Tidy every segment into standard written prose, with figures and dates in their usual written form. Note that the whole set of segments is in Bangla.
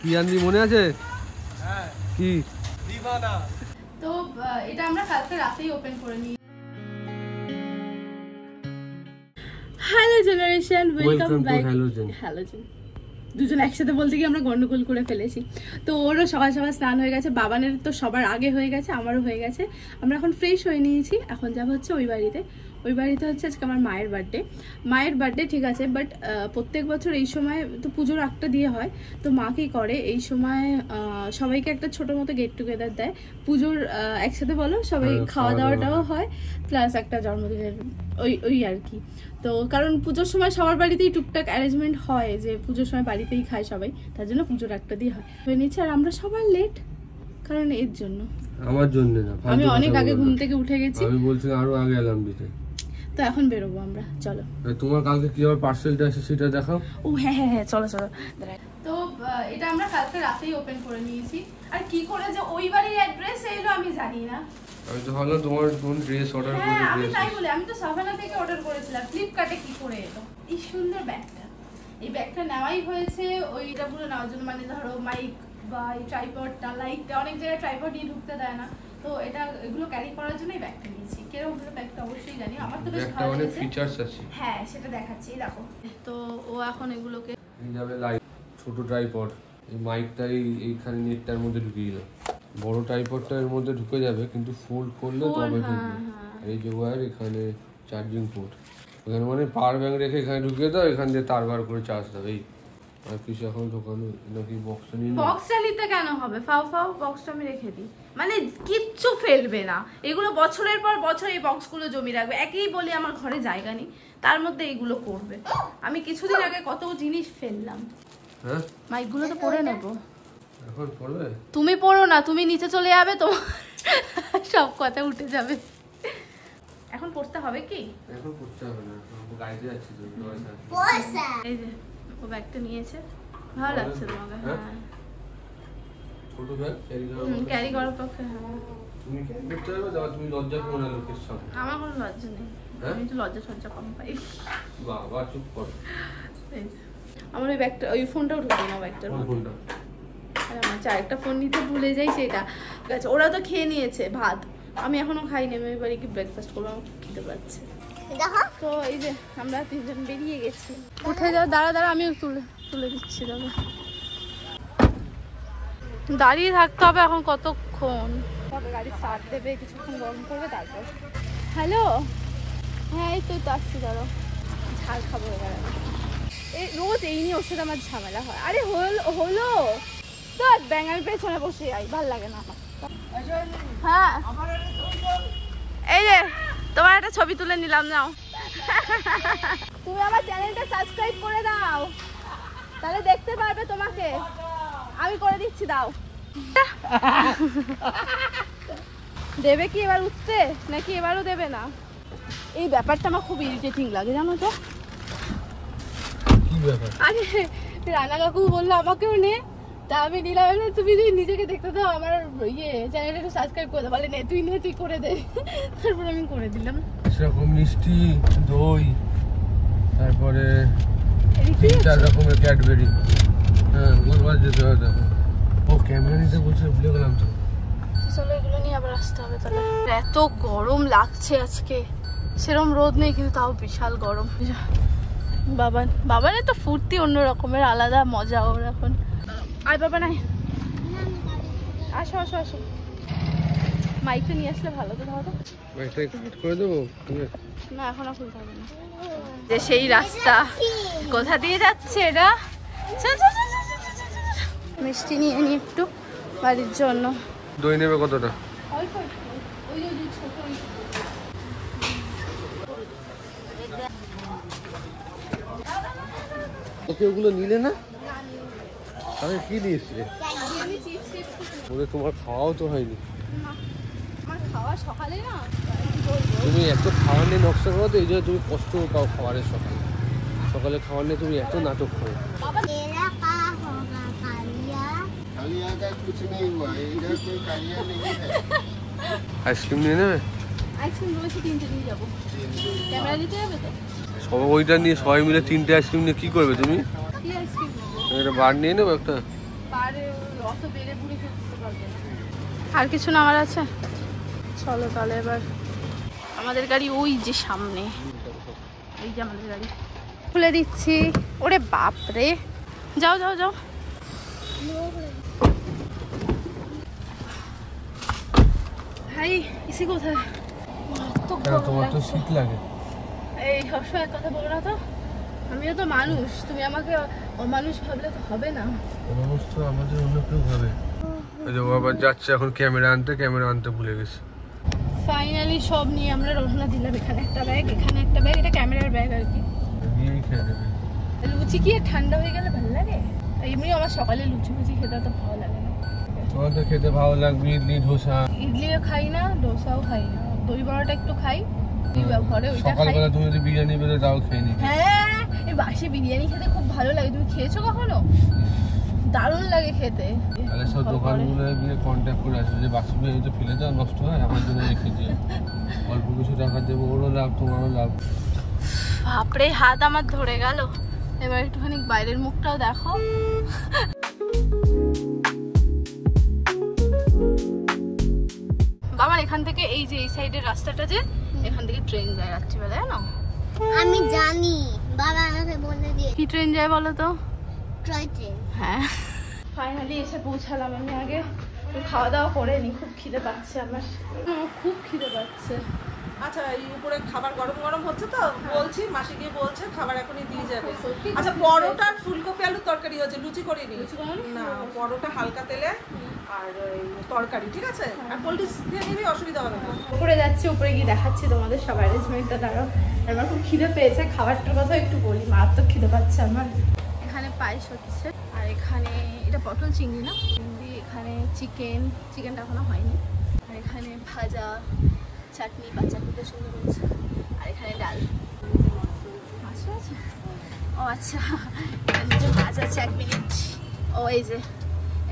কি আনবি মনে আছে? কি দিবানা? তো এটা আমরা কালকে রাতেই ওপেন করে নিই। Hello generation, welcome back. Halogen দুজন একসাথে বলতে গিয়ে আমরা গন্ডগোল করে ফেলেছি। তো ওরও সকাল সকাল স্নান হয়ে গেছে, বাবানের তো সবার আগে হয়ে গেছে, আমারও হয়ে গেছে। আমরা এখন ফ্রেশ হয়ে নিয়েছি, এখন যাবো হচ্ছে ওই বাড়িতে। ওই বাড়িতে হচ্ছে আজকে আমার মায়ের বার্থডে ঠিক আছে। বাট প্রত্যেক বছর এই সময় তো পুজোর একটা দিয়ে হয়, তো মা কি করে এই সময় সবাইকে একটা ছোট মতো গেট টুগেদার দেয় পুজোর একসাথে, বলো সবাই খাওয়া দাওয়াটাও হয়, প্লাস একটা জন্মদিনের ওই আর কি। তো কারণ পুজোর সময় সবার বাড়িতেই টুকটাক অ্যারেঞ্জমেন্ট হয় যে পুজোর সময় বাড়িতেই খায় সবাই, তার জন্য পুজোর একটা দিয়ে হয় হয়ে নিচ্ছে। আর আমরা সবার লেট কারণ এর জন্য, আমার জন্য না, আমি অনেক আগে ঘুম থেকে উঠে গেছি, আমি বলছি আরো আগে অ্যালার্ম দিতে। তো এখন বেরোবো আমরা, চলো। তোমার কালকে কি হবে পার্সেলটা আছে সেটা দেখাও। ও হ্যাঁ চলো। তো এটা আমরা কালকে রাতেই ওপেন করে নিয়েছি। আর কি করে যে ওই বাড়ির অ্যাড্রেস এলো আমি জানি না। আমি তো ভালো তোমার কোন ড্রেস অর্ডার করে হ্যাঁ আমি তাই বলি, আমি তো সাভানা থেকে অর্ডার করেছিলাম, ফ্লিপকার্টে কি করে এলো এই সুন্দর ব্যাগটা। এই ব্যাগটা নেওয়াই হয়েছে ওইটা পুরো নেওয়ার জন্য, মানে ধরো মাইক বা এই ট্রাইপডটা, লাইটটা, অনেক জায়গায় ট্রাইপড নিয়ে ঢুকতে দেয় না, তো এটা এগুলো ক্যারি করার জন্য এই ব্যাগটা নিয়েছি। কেরকম হলো ব্যাগটা অবশ্যই জানি, আমার তো বেশ ভালো লেগেছে। অনেক ফিচারস আছে, হ্যাঁ সেটা দেখাচ্ছি, দেখো। তো ও এখন এগুলোকে নিয়ে যাবে, লাইট, ছোট ট্রাইপড, এই মাইকটাই এইখানে নেটটার মধ্যে ঢুকিয়ে দাও। বড় ট্রাইপডটা এর মধ্যে ঢুকে যাবে, কিন্তু ফোল্ড করলে তবে ঢুকবে। আর এই যে ওয়্যার, এখানে চার্জিং পোর্ট, এখানে মানে পাওয়ার ব্যাংক রেখে এখানে ঢুকিয়ে দাও, এখান দিয়ে তার বার করে চার্জ দাও। এই আর কিছু এখন ঢোকানো নাকি বক্সটা নিয়ে, বক্সটা নিতে কেন হবে? ফাও বক্সটা আমি রেখে দিই, মানে কিচ্ছু ফেলবে না এগুলো, বছরের পর বছর এই বক্সগুলো জমি রাখবে। একই বলি আমার ঘরে জায়গা নেই, তার মধ্যে এইগুলো করবে। আমি কিছুদিন আগে কত জিনিস ফেললাম। হ্যাঁ মাইকগুলো তো পরে নেবো। এখন পড়বে? তুমি পড়ো না, তুমি নিচে চলে যাবে, তোমার সব কথা উঠে যাবে। এখন পড়তে হবে কি? এখন পড়তে হবে না, গাইতে যাচ্ছি তো। এই যে ও ব্যাগটা নিয়েছে, ভালো লাগছে তোমাকে? হ্যাঁ ছোট ব্যাগ ক্যারি করার পক্ষে। হ্যাঁ তুমি ক্যারি করতে পারবে না, তুমি লজ্জা করো না লোকের সামনে। আমার কোনো লজ্জা নেই, আমি তো লজ্জা সজ্জা কম পাই। বাবা চুপ কর। আমার ওই ব্যাগটা, ওই ফোনটাও ঢুকে না ব্যাগটার মধ্যে। আর আমার আরেকটা ফোন নিতে ভুলে যাই, সেটা ঠিক আছে। ওরা তো খেয়ে নিয়েছে ভাত, আমি এখনো খাইনি। আমি এবারে কি ব্রেকফাস্ট করবো, আমার খেতে পারছে। তো এই যে আমরা তিনজন বেরিয়ে গেছি। উঠে যাও, দাঁড়া আমিও তুলে দিচ্ছি। দাদা দাঁড়িয়ে থাকতে হবে এখন কতক্ষণ, তবে গাড়ি স্টার্ট দেবে, কিছুক্ষণ গরম করবে তারপর। হ্যালো, হ্যাঁ এই তো আসছি, ধরো ঝাল খাবো এবারে। এই রোজ এই নিয়ে ওর সাথে আমার ঝামেলা হয়। আরে হলো তো ব্যাঙার পেছনে বসে যাই, ভাল লাগে না আমার। হ্যাঁ এই যে তোমার একটা ছবি তুলে নিলাম, নাও। তুমি আমার চ্যানেলটা সাবস্ক্রাইব করে দাও, তাহলে দেখতে পারবে তোমাকে। আমি করে দিচ্ছি, দাও। দেবে কি এবার উঠতে, নাকি এবারও দেবে না? এই ব্যাপারটা আমার খুব ইরিটেটিং লাগে, জানো তো। আরে রানা কাকু বললো আমাকেও নে, তা আমি নিলাম। তুমি যদি নিজেকে দেখতে দাও, আমার চ্যানেলটা একটু সাবস্ক্রাইব করে দাও। বলে নে তুই করে দে, তারপর আমি করে দিলাম। সেরকম মিষ্টি, দই, তারপরে 3-4 রকমের ক্যাডবেরি। হ্যাঁ বলবার যেতে হয়, দেখো ও ক্যামেরা নিতে বলছে, ভুলে গেলাম তো। চলো এগুলো নিয়ে আবার আসতে হবে তাহলে। এত গরম লাগছে আজকে, সেরকম রোদ নেই কিন্তু তাও বিশাল গরম। বাবানের তো ফুর্তি অন্য রকমের, আলাদা মজা ওর এখন। আয় বাবা নাই, আসো। মাইকটা নিয়ে আসলে ভালো তো, ধরো মাইকটা একটু ফিট করে দেবো না, এখন আর খুলতে হবে না। যে সেই রাস্তা কোথা দিয়ে যাচ্ছে এটা, মিষ্টি নিয়ে নি একটু বাড়ির জন্য। দই নেবে কতটা? ওকে ওগুলো নিলে না, আমি কি দিয়েছিলে? তোমার খাওয়াও তো হয়নি। সকালে না তুমি এত খাওয়ার নিয়ে নকশা করো, তো এই জন্য তুমি কষ্ট পাও খাবারের। সকালে খাওয়ার নিয়ে তুমি এত নাটক করো। আইসক্রিম নিয়ে নেবে? আইসক্রিম রয়েছে, 3টে নিয়ে যাবো। ক্যামেরা নিতে যাবে তো? সব ওইটা নিয়ে সবাই মিলে 3টে আইসক্রিম নিয়ে কি করবে তুমি? একটা বার নিয়ে নেবো একটা। আর কিছু নেওয়ার আছে? চলো তাহলে এবার আমাদের গাড়ি ওই যে সামনে, এই যে আমাদের গাড়ি খুলে দিচ্ছি। ওরে বাপ রে, যাও যাও যাও। ভাই এসি কোথায়? তোমার তো শীত লাগে। এই সবসময় এক কথা বলো না তো, আমিও তো মানুষ, তুমি আমাকে অমানুষ ভাবলে তো হবে না। অমানুষ তো আমাদের অন্য কেউ ভাবে। ও আবার যাচ্ছে এখন ক্যামেরা আনতে ভুলে গেছে। ফাইনালি সব নিয়ে আমরা রওনা দিলাম। এখানে একটা ব্যাগ, এখানে একটা ব্যাগ, এটা ক্যামেরার ব্যাগ আর কি। লুচি কি ঠান্ডা হয়ে গেলে ভালো লাগে? এমনি আমার সকালে লুচি খেতে তো ভালো লাগে না। তোমার তো খেতে ভালো লাগবে ইডলি ধোসা। ইডলিও খাই না, ডোসাও খাই না, দই বড়াটা একটু খাই। ঘরে ওইটা খাই। সকালবেলা তুমি যদি বিরিয়ানি বেলে দাও খেয়ে নিতে। হ্যাঁ, এই বাসি বিরিয়ানি খেতে খুব ভালো লাগে। তুমি খেয়েছো কখনো? দারুণ লাগে খেতে। তাহলে সব দোকানগুলো গিয়ে কন্ট্যাক্ট করে আসবে যে বাসি বিরিয়ানিটা ফেলে দাও, নষ্ট হয়, আমার জন্য রেখে দিও। অল্প কিছু টাকা দেবো, ওরও লাভ তোমারও লাভ। বাপরে, হাত আমার ধরে গেল। এবার একটুখানি বাইরের মুখটাও দেখো। বাবার এখান থেকে এই যে এই সাইডের রাস্তাটা, যে এখান থেকে ট্রেন যায় রাত্রিবেলায়, জানো? আমি জানি, বাবা আমাকে বলে দিয়ে। কি ট্রেন যায় বলো তো? Toy train. হ্যাঁ, ফাইনালি এসে পৌঁছালাম। আমি আগে খাওয়া দাওয়া করে নি, খুব খিদে পাচ্ছে আমার, খুব খিদে পাচ্ছে। আচ্ছা, এই উপরে খাবার গরম গরম হচ্ছে তো, বলছি মাসি গিয়ে বলছে খাবার এখনই দিয়ে যাবে। আচ্ছা, পরোটা আর ফুলকপি আলুর তরকারি হচ্ছে, লুচি করিনি না। পরোটা হালকা তেলে আর তরকারি, ঠিক আছে? আর কোল্ড ড্রিঙ্কস দিয়ে নিবি, অসুবিধা হবে না। উপরে যাচ্ছি, উপরে গিয়ে দেখাচ্ছি তোমাদের সব অ্যারেঞ্জমেন্টটা। দাঁড়াও, আমার খুব খিদে পেয়েছে, খাবারটার কথা একটু বলি। মারাত্মক খিদে পাচ্ছে আমার। এখানে পায়েস হচ্ছে, আর এখানে এটা পটল চিংড়ি না, চিংড়ি। এখানে চিকেনটা এখনো হয়নি। আর এখানে ভাজা, চাটনি, বা চাটনিটা সুন্দর হচ্ছে। আর এখানে ডাল, মাছ আছে। ও আচ্ছা, এখানে যে মাছ আছে, 1 মিনিট। ও এই যে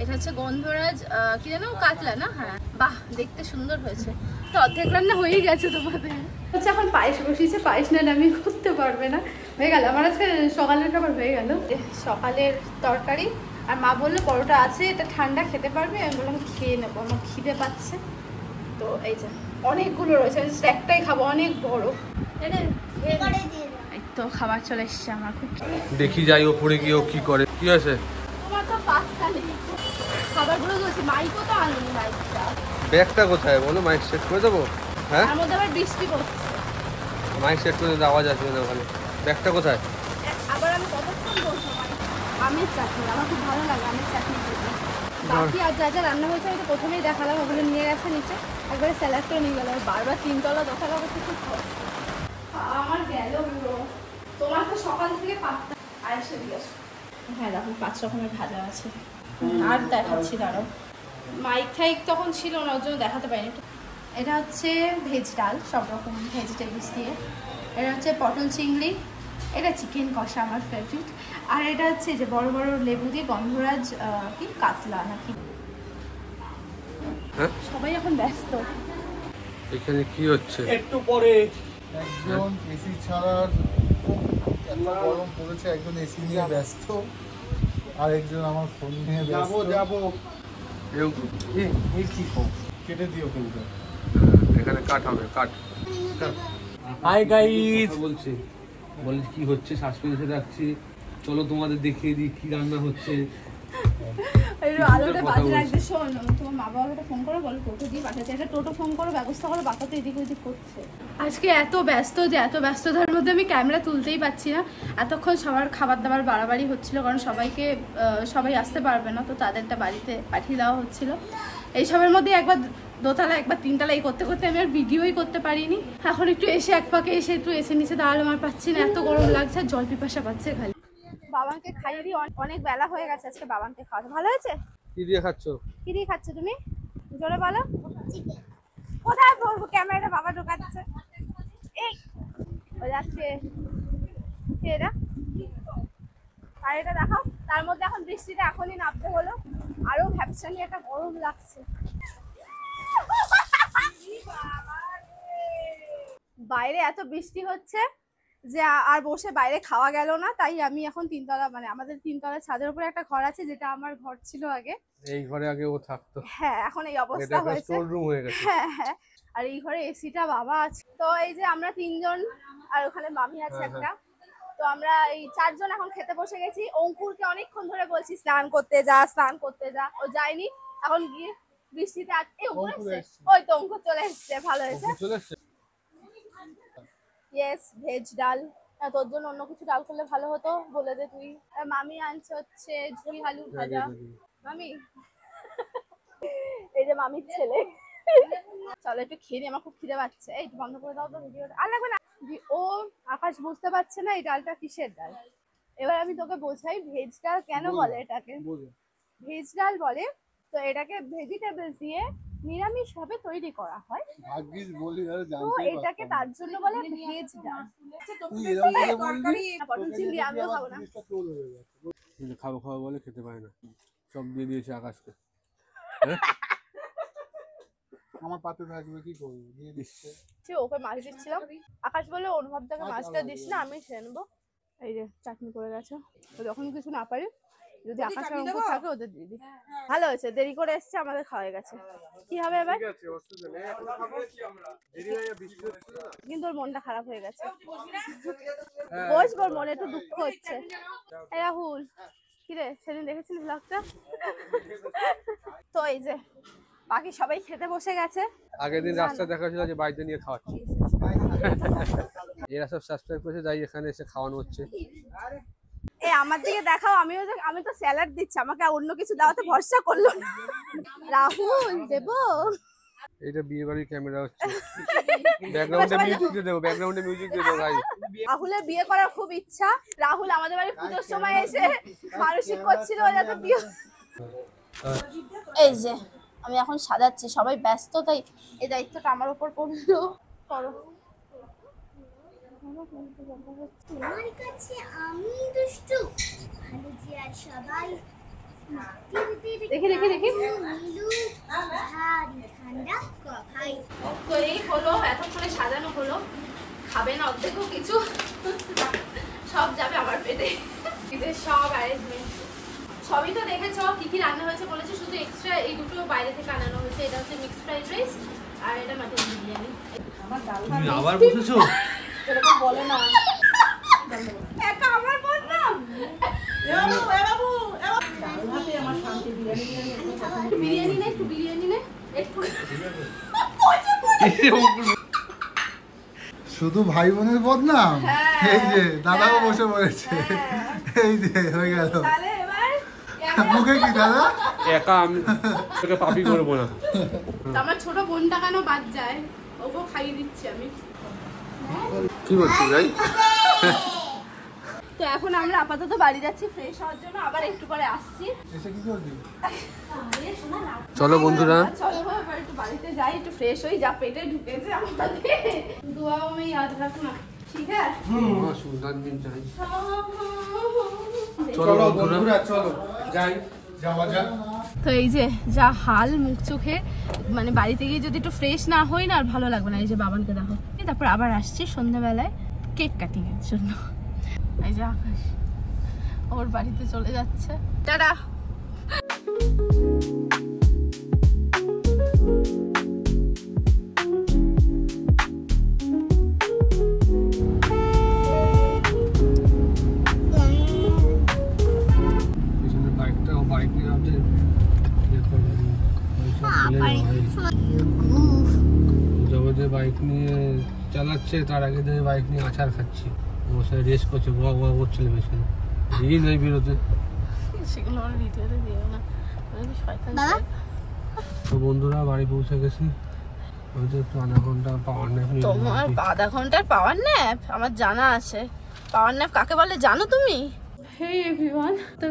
এটা হচ্ছে গন্ধরাজ, কি জানো, কাতলা না? হ্যাঁ, বাহ, দেখতে সুন্দর হয়েছে। তো অর্ধেক রান্না হয়ে গেছে তোমাদের। হচ্ছে এখন পায়েস বসিয়েছে, পায়েস না আমি করতে পারবে না। হয়ে গেল আমার আজকে সকালের খাবার, হয়ে গেল সকালের তরকারি। আর মা বললো পরোটা আছে, এটা ঠান্ডা খেতে পারবে। আমি বললাম খেয়ে নেবো, আমার খিদে পাচ্ছে। তো এই যে অনেকগুলো রয়েছে, একটাই খাবো, অনেক বড়। এই তো খাবার চলে এসছে আমার, খুব দেখি যাই ওপরে গিয়ে ও কি করে। কি আছে? তোমার তো পাত্তা নেই, খাবারগুলো রয়েছে। মাইকও তো আনুনি, মাইকটা। ব্যাগটা কোথায় বলো? মাইক সেট করে দেবো? হ্যাঁ, তার মধ্যে আবার বৃষ্টি পড়ছে। মাইক সেট করে দিতে আওয়াজ আসবে না ওখানে। ব্যাগটা কোথায়? আবার আমি কতক্ষণ বলবো? আমের চাটনি আমার খুব ভালো লাগে, আমের চাটনি খেতে। বাকি আর যা যা রান্না হয়েছে আমি তো প্রথমেই দেখালাম, ওগুলো নিয়ে গেছে নিচে, একবারে স্যালাড করে নিয়ে গেল। বারবার 3 তলা দোতলা করতে খুব আমার গেল পুরো। তোমার তো সকাল থেকে পাত্তা। আর এসে দিয়ে আসো। হ্যাঁ দেখো, 5 রকমের ভাজা আছে। আর দেখাচ্ছি, দাঁড়াও। মাইক ঠাইক তখন ছিল না, ওর জন্য দেখাতে পারিনি। এটা হচ্ছে ভেজ ডাল, সব রকম ভেজিটেবলস দিয়ে। এটা হচ্ছে পটল চিংড়ি, এটা চিকেন কষা আমার ফেভারিট। আর এটা হচ্ছে যে বড় বড় লেবু দিয়ে গন্ধরাজ, কি কাতলা নাকি। সবাই এখন ব্যস্ত। এখানে কি হচ্ছে? একটু পরে একজন এসি ছাড়া, এত গরম পড়েছে, একজন এসি নিয়ে ব্যস্ত, আর একজন আমার ফোন নিয়ে ব্যস্ত। যাবো এই কি ফোন কেটে দিও কিন্তু। এখানে কাট হবে, কাট। হাই গাইস, বলছি কি হচ্ছে, সাসপেন্সে রাখছি। চলো তোমাদের দেখিয়ে দিই কি রান্না হচ্ছে। আলোটা বাজে রাখবে। শোন, তোমার মা বাবাকে ফোন করো, বলো টোটো দিয়ে পাঠাচ্ছে। একটা টোটো ফোন করো, ব্যবস্থা করো, বাবা তো এদিক ওদিক করছে। আজকে এত ব্যস্ত যে এত ব্যস্ততার মধ্যে আমি ক্যামেরা তুলতেই পারছি না। এতক্ষণ সবার খাবার দাবার বাড়াবাড়ি হচ্ছিল, কারণ সবাই আসতে পারবে না, তো তাদেরটা বাড়িতে পাঠিয়ে দেওয়া হচ্ছিল। এইসবের মধ্যে একবার দোতলা, একবার 3 তলা, এই করতে করতে আমি আর ভিডিওই করতে পারিনি। এখন একটু এসে এক পাকে এসে একটু এসে নিচে দাঁড়ালো, আমার পাচ্ছি না, এত গরম লাগছে, জল পিপাসা পাচ্ছে খালি। বাবাকে খাইয়ে দিই, অনেক বেলা হয়ে গেছে আজকে বাবাকে খাওয়াতে। ভালো হয়েছে? কি দিয়ে খাচ্ছ? কি দিয়ে খাচ্ছ তুমি? জোরে বলো। কোথায় বলবো, ক্যামেরাটা বাবা ঢোকাচ্ছে। এই ও যাচ্ছে, এটা আর এটা দেখাও। তার মধ্যে এখন বৃষ্টিটা এখনই নামতে হলো, আরো ভ্যাপসানি একটা গরম লাগছে। বাইরে এত বৃষ্টি হচ্ছে, যে আর বসে বাইরে খাওয়া গেল না, তাই আমি এখন তিনতলা মানে আমাদের তিনতলা ছাদের উপরে একটা ঘর আছে যেটা আমার ঘর ছিল আগে, এই ঘরে আগে ও থাকতো। হ্যাঁ এখন এই অবস্থা হয়েছে। স্টোর রুম হয়ে গেছে। হ্যাঁ হ্যাঁ, আর এই ঘরে এসিটা বাবা আছে। তো এই যে আমরা তিনজন আর ওখানে মামি আছে একটা, তো আমরা এই চারজন এখন খেতে বসে গেছি। অঙ্কুরকে অনেকক্ষণ ধরে বলছি স্নান করতে যা স্নান করতে যা, ও যায়নি। এখন গিয়ে বৃষ্টিতে ওই তো অঙ্কুর চলে এসছে, ভালো হয়েছে। ইয়েস, ভেজ ডাল। তোর জন্য অন্য কিছু ডাল করলে ভালো হতো, বলে দে তুই। মামি আনছে হচ্ছে ঝুড়ি আলু ভাজা। মামি এই যে মামির ছেলে। চলো একটু খেয়ে নি, আমার খুব খিদে পাচ্ছে। এই বন্ধ করে দাও তো ভিডিওটা। আর লাগবে না। ও আকাশ বুঝতে পারছে না এই ডালটা কিসের ডাল। এবার আমি তোকে বোঝাই ভেজ ডাল কেন বলে এটাকে। ভেজ ডাল বলে তো এটাকে ভেজিটেবলস দিয়ে নিরামিষ ভাবে তৈরি করা হয়, তো এটাকে তার জন্য বলে ভেজ ডাল। পটল চিংড়ি আমিও খাবো না। খাবো খাবো বলে খেতে পারে না, সব দিয়ে দিয়েছে আকাশকে। আমার পাতে থাকবে কি করবো, দিয়ে দিচ্ছে। ওকে মাছ দিচ্ছিলাম, আকাশ বলে অনুভবটাকে মাছটা দিস না, আমি খেয়ে নেবো। এই যে চাটনি পড়ে গেছে, যখন কিছু না পারি যদি আকাশের অঙ্ক থাকে ওদের দিয়ে দিই। ভালো হয়েছে, দেরি করে এসছে, আমাদের খাওয়া গেছে। কি হবে এবার? কিন্তু ওর মনটা খারাপ হয়ে গেছে। বসবো, ওর মনে একটু দুঃখ হচ্ছে। এই রাহুল, কিরে সেদিন দেখেছিস ব্লগটা? তো এই যে বাকি সবাই খেতে বসে গেছে। আগের দিন রাস্তা দেখা ছিল যে বাড়িতে নিয়ে খাওয়াচ্ছি। এরা সব সাবস্ক্রাইব করেছে, যাই এখানে এসে খাওয়ানো হচ্ছে। এ আমার দিকে দেখাও, আমি তো স্যালাড দিচ্ছি, আমাকে অন্য কিছু দেওয়াতে ভরসা করলো না। রাহুল দেবো? এটা বিয়ে বাড়ির ক্যামেরা হচ্ছে। ব্যাকগ্রাউন্ডে মিউজিক দিয়ে দেবো, ব্যাকগ্রাউন্ডে মিউজিক দিয়ে দেবো গাইস। রাহুলের বিয়ে করার খুব ইচ্ছা। রাহুল আমাদের বাড়ি পুজোর সময় এসে মানসিক করছিল যাতে বিয়ে। এই যে আমি এখন সাজাচ্ছি, সবাই ব্যস্ত, তাই এই দায়িত্বটা আমার উপর পড়লো। করো। তোমার কাছে আমি দুষ্টু, ভালো যে আর সবাই দেখি দেখি দেখি। নীলু ভারী ঠান্ডা ভাই। তো এই হলো, এতক্ষণে সাজানো হলো। খাবে না অর্ধেকও কিছু, সব যাবে আমার পেটে। সব অ্যারেঞ্জমেন্ট সবই তো দেখেছ, কি কি রান্না হয়েছে বলেছে, শুধু এক্সট্রা এই দুটো বাইরে থেকে আনানো হয়েছে। এটা হচ্ছে মিক্সড ফ্রাইড রাইস আর এটা মাটন বিরিয়ানি। আমার ডাল ভাত আবার বসেছো? এরকম বলে না, একা আমার বললাম। বিরিয়ানি নে, একটু বিরিয়ানি নে, একটু। শুধু ভাই বোনের বদনাম। এই যে দাদাও বসে পড়েছে, এই যে হয়ে গেল। মুখে কি দাদা? একা আমি তোকে পাপি করবো না। আমার ছোট বোনটা কেন বাদ যায়, ওকেও খাইয়ে দিচ্ছি আমি। কি বলছিস ভাই? তো এখন আমরা আপাতত বাড়ি যাচ্ছি ফ্রেশ হওয়ার জন্য, আবার একটু পরে আসছি। এসে কি করবি? চলো বন্ধুরা, চলো এবার একটু বাড়িতে যাই, একটু ফ্রেশ হই, যা পেটে ঢুকেছে আমাদের। দুয়াও আমি याद रखना, ঠিক আছে? সুলতান দিন চাই। চলো বন্ধুরা, চলো যাই, যাওয়া যাক। তো এই যে যা হাল মুখ চোখে, মানে বাড়িতে গিয়ে যদি একটু ফ্রেশ না হই না আর ভালো লাগবে না। এই যে বাবানকে দেখো, তারপর আবার আসছি সন্ধ্যাবেলায় কেক কাটিং এর জন্য। এই যে আকাশ ওর বাড়িতে চলে যাচ্ছে। টাটা। বাইক নিয়ে চালাচ্ছে, তার আগে থেকে বাইক নিয়ে আচার খাচ্ছি। ওর সাথে রেস করছে, বয়া বয়া করছিল পেছনে। এই নেই বেরোতে। তো বন্ধুরা বাড়ি পৌঁছে গেছি। হয়তো একটু আধা ঘন্টা পাওয়ার ন্যাপ। তোমার আধা ঘন্টার পাওয়ার ন্যাপ? আমার জানা আছে পাওয়ার ন্যাপ কাকে বলে, জানো তুমি? হে এভরিওয়ান, তো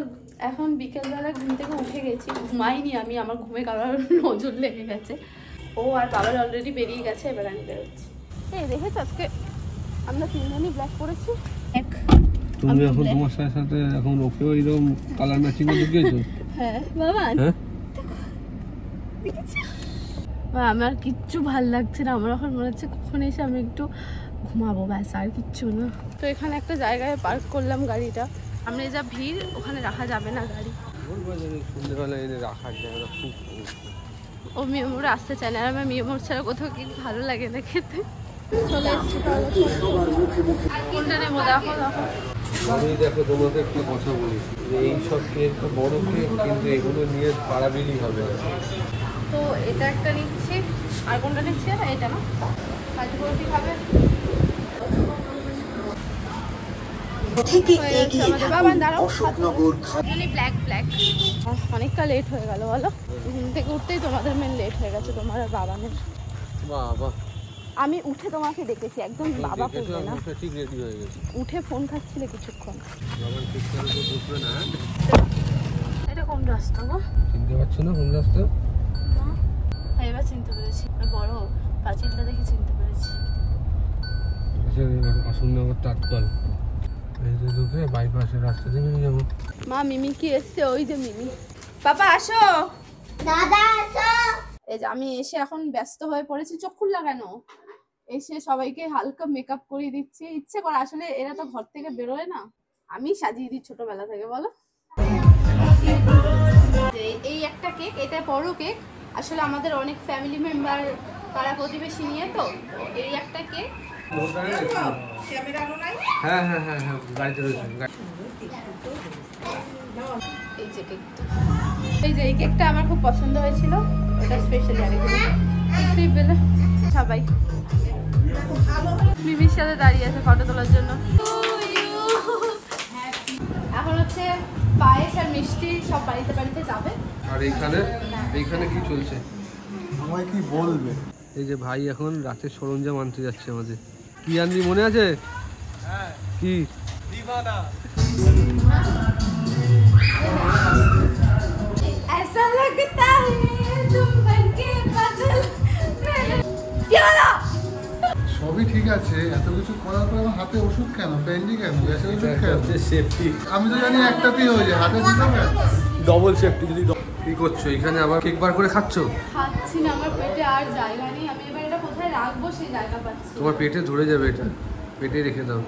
এখন বিকেলবেলা ঘুম থেকে উঠে গেছি। ঘুমাইনি আমি, আমার ঘুমে কারোর নজর লেগে গেছে। ও আর বাবার অলরেডি বেরিয়ে গেছে, এবার আমি বেরোচ্ছি। এই দেখেছ আজকে আমরা তিনজনই ব্ল্যাক পরেছি। তুমি এখন তোমার সাথে এখন ওকেও এরকম কালার ম্যাচিং এ ঢুকিয়েছো? হ্যাঁ বাবা, হ্যাঁ আমার কিচ্ছু ভাল লাগছে না। আমার এখন মনে হচ্ছে কখন এসে আমি একটু ঘুমাবো, ব্যাস আর কিচ্ছু না। তো এখানে একটা জায়গায় পার্ক করলাম গাড়িটা। আমরা যা ভিড় ওখানে রাখা যাবে না গাড়ি। সন্ধ্যেবেলা এনে রাখার জায়গা খুব। ও মিয়মোর আসতে চায় না, আর আমার মিয়মোর ছাড়া কোথাও কি ভালো লাগে না খেতে। চলে এসছি কোনটা নেবো দেখো দেখো। আমি দেখো তোমাকে একটা কথা বলি, এই সব কেক তো বড় কেক, কিন্তু এগুলো নিয়ে পাড়াবিলি হবে। তো এটা একটা নিচ্ছি, আর কোনটা নিচ্ছি? এটা না, কাজু বরফি খাবে। অনেকটা লেট হয়ে গেল বলো, ঘুম থেকে উঠতেই তোমাদের মেন লেট হয়ে গেছে, তোমার আর বাবানের। বাবা আমি উঠে তোমাকে দেখেছি, একদম বাবা করবে না, ঠিক রেডি হয়ে গেছে, উঠে ফোন খাচ্ছিলে কিছুক্ষণ। এটা কোন রাস্তা গো? চিনতে পারছো না কোন রাস্তা? হ্যাঁ এবার চিনতে পেরেছি, বড় পাঁচিলটা দেখে চিনতে পেরেছি। অশোকনগর তাৎকাল এই যে ঢুকে বাইপাসের রাস্তা দিয়ে বেরিয়ে যাবো। মা মিমি কি এসছে? ওই যে মিমি। বাবা আসো। দাদা আসো। এই যে আমি এসে এখন ব্যস্ত হয়ে পড়েছি, চোখ খুল লাগানো, এসে সবাইকে হালকা মেকআপ করিয়ে দিচ্ছি। ইচ্ছে করে, আসলে এরা তো ঘর থেকে বেরোয় না, আমি সাজিয়ে দিই ছোটবেলা থেকে বলো। এই একটা কেক, এটা বড় কেক, আসলে আমাদের অনেক ফ্যামিলি মেম্বার পাড়া প্রতিবেশী নিয়ে, তো এই একটা কেক। হ্যাঁ হ্যাঁ হ্যাঁ হ্যাঁ গাড়িতে রয়েছে। এই যে কেকটা, এই যে এই কেকটা আমার খুব পছন্দ হয়েছিল, এটা স্পেশালি আরেকটা বেলে সবাই মিমির সাথে দাঁড়িয়ে আছে ফটো তোলার জন্য। এখন হচ্ছে পায়েস আর মিষ্টি সব বাড়িতে বাড়িতে যাবে। আর এইখানে কি চলছে আমায় কি বলবে? এই যে ভাই এখন রাতের সরঞ্জাম আনতে যাচ্ছে আমাদের। কি আনবি মনে আছে? কি ऐसा लगता है तुम बनके पागल। কি হলো? সবই ঠিক আছে, এত কিছু করার পর আমার হাতে ওষুধ কেন, পেন্ডি কেন, গ্যাসের ওষুধ কেন? সেফটি, আমি তো জানি একটাতেই হয়ে যায়, হাতে দিতে হবে। Double safety. যদি কি করছো এখানে আবার কেক বার করে খাচ্ছো? খাচ্ছি না, আমার পেটে আর জায়গা নেই, আমি এবার এটা কোথায় রাখবো সেই জায়গা পাচ্ছি। তোমার পেটে ধরে যাবে, এটা পেটে রেখে দাও।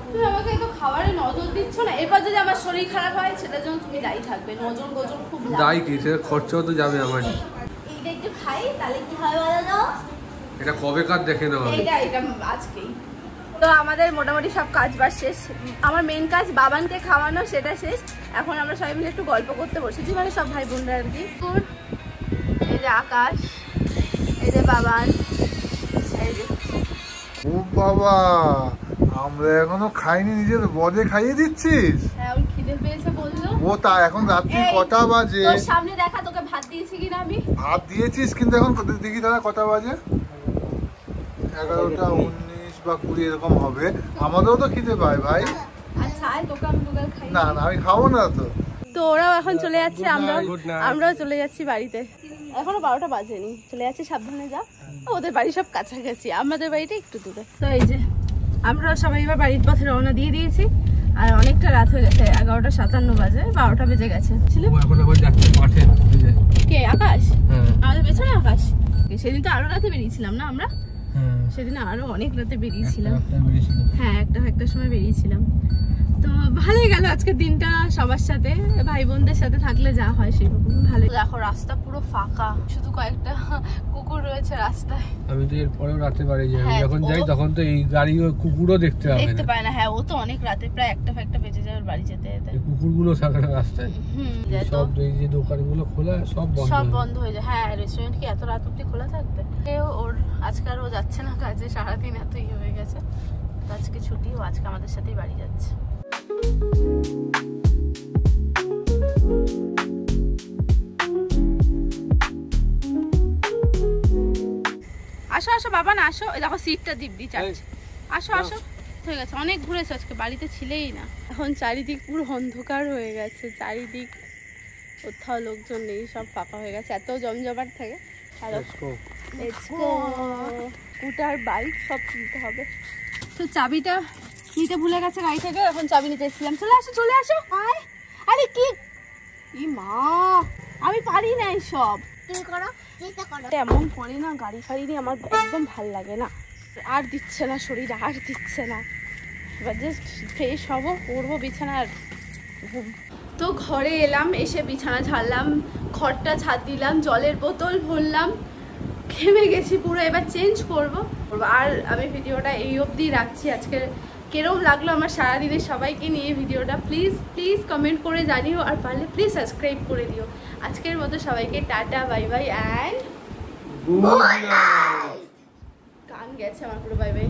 তুমি আমাকে তো খাবারে নজর দিচ্ছ না, এবার যদি আমার শরীর খারাপ হয় সেটার জন্য তুমি দায়ী থাকবে। নজর গজর খুব দায়ী কি, সেটা খরচাও তো যাবে আমার। এইটা একটু খাই তাহলে কি হয় বলো তো? এটা কবে কার দেখে নেওয়া হবে? এটা আজকেই। তো আমাদের মোটামুটি সব কাজ বাজ শেষ, আমার মেন কাজ বাবানকে খাওয়ানো, সেটা শেষ। এখন আমরা সবাই মিলে একটু গল্প করতে বসেছি, মানে সব ভাই বোনরা আর কি। এই যে আকাশ, এই যে বাবান, এই যে ও বাবা, আমরা এখনো খাইনি, নিজের বদে খাইয়ে দিচ্ছিস? হ্যাঁ ওই খিদে পেয়েছে বললো। ও তা এখন রাত্রি কটা বাজে? তোর সামনে দেখা, তোকে ভাত দিয়েছি কিনা আমি? ভাত দিয়েছিস, কিন্তু এখন দেখি দাদা কটা বাজে, 11টা 19 বা 20 এরকম হবে। আমাদেরও তো খিদে পায় ভাই। আচ্ছা আয়, তোকে আমি দুগাল খাই। না না আমি খাবো না তো। তো ওরাও এখন চলে যাচ্ছে, আমরাও চলে যাচ্ছি বাড়িতে। এখনো 12টা বাজেনি, চলে যাচ্ছি, সাবধানে যা। ওদের বাড়ি সব কাছাকাছি, আমাদের বাড়িটা একটু দূরে। তো এই যে আমরা সবাই এবার বাড়ির পথে রওনা দিয়ে দিয়েছি, আর অনেকটা রাত হয়ে গেছে, 11:57 বাজে, 12টা বেজে গেছে। কে আকাশ? আমাদের পেছনে আকাশ। সেদিন তো আরো রাতে বেরিয়েছিলাম না আমরা? সেদিন আরো অনেক রাতে বেরিয়েছিলাম। হ্যাঁ একটা সময় বেরিয়েছিলাম। তো ভালোই গেল আজকের দিনটা সবার সাথে, ভাই বোনদের সাথে থাকলে যা হয় সেরকম ভালো। দেখো রাস্তা পুরো ফাঁকা, শুধু কয়েকটা কুকুর রয়েছে রাস্তায়। আমি তো এরপরেও রাতে বাড়ি যাই, যখন যাই তখন তো এই গাড়ি ও কুকুরও দেখতে পায় না। হ্যাঁ ও তো অনেক রাতে, প্রায় 1টা বেজে যায় বাড়ি যেতে যেতে। এই কুকুরগুলো থাকে না রাস্তায়, সব এই যে দোকানগুলো খোলা সব বন্ধ হয়ে যায়। হ্যাঁ রেস্টুরেন্ট কি এত রাত অব্দি খোলা থাকবে? ওর আজকাল ও যাচ্ছে না কাজে, সারাদিন এত ইয়ে হয়ে গেছে, আজকে ছুটি, ও আজকে আমাদের সাথেই বাড়ি যাচ্ছে। আসো আসো বাবা না, আসো। দেখো সিটটা দিব্যি চাচ্ছে, আসো আসো। হয়ে গেছে, অনেক ঘুরেছো আজকে, বাড়িতে ছিলেই না। এখন চারিদিক পুরো অন্ধকার হয়ে গেছে, চারিদিক কোথাও লোকজন নেই, সব ফাঁকা হয়ে গেছে, এত জমজমাট থাকে। স্কুটার বাইক সব কিনতে হবে। তো চাবিটা নিতে ভুলে গেছে গাড়ি থেকে, এখন চাবি নিতে এসেছিলাম। চলে আসো আয়। আরে কি মা, আমি পারি না সব। তুমি করো, চেষ্টা করো। এমন পরে না গাড়ি ফাড়ি নিয়ে আমার একদম ভাল লাগে না, আর দিচ্ছে না শরীর, আর দিচ্ছে না। এবার জাস্ট ফ্রেশ হবো, পড়বো বিছানা আর ঘুম। তো ঘরে এলাম, এসে বিছানা ঝাড়লাম, খড়টা ঝাড় দিলাম, জলের বোতল ভরলাম, ঘেমে গেছি পুরো। এবার চেঞ্জ করবো। আর আমি ভিডিওটা এই অবধি রাখছি। আজকে কেরম লাগলো আমার সারাদিনে সবাইকে নিয়ে ভিডিওটা, প্লিজ প্লিজ কমেন্ট করে জানিও, আর পারলে প্লিজ সাবস্ক্রাইব করে দিও। আজকের মতো সবাইকে tata, bye bye and good night. কান গেছে আমার পুরো, বাই বাই।